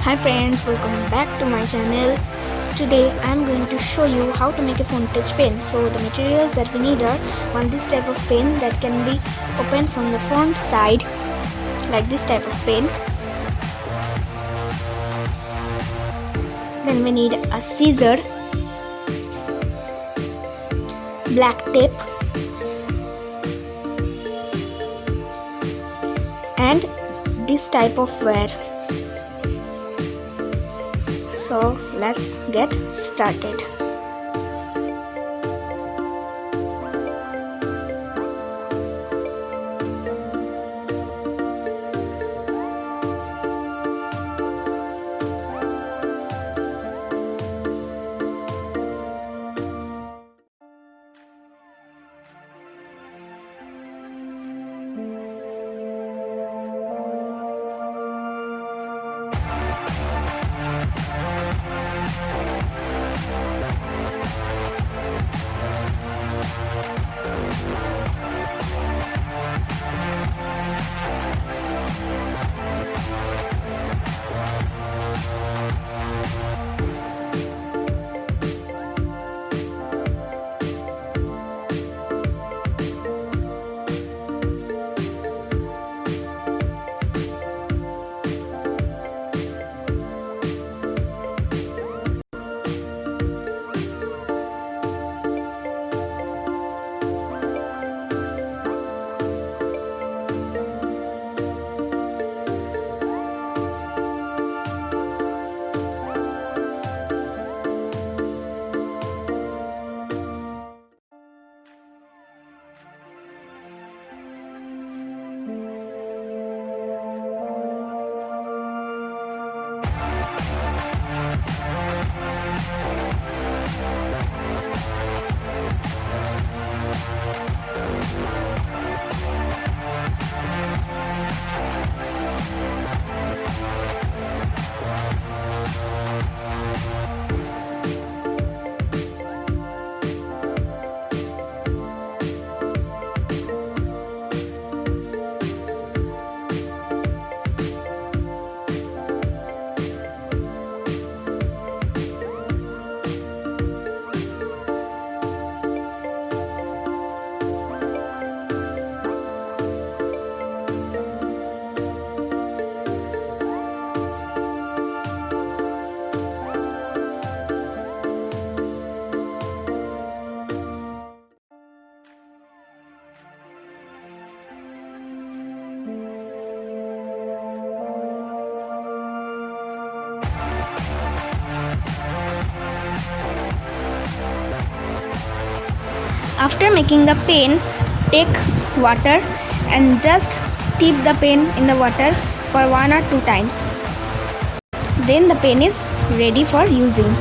Hi friends, welcome back to my channel. Today I am going to show you how to make a phone touch pen. So the materials that we need are one this type of pen that can be opened from the front side, like this type of pen. Then we need a scissor, black tape, and this type of wire. So let's get started. After making the pen, take water and just dip the pen in the water for 1 or 2 times. Then the pen is ready for using.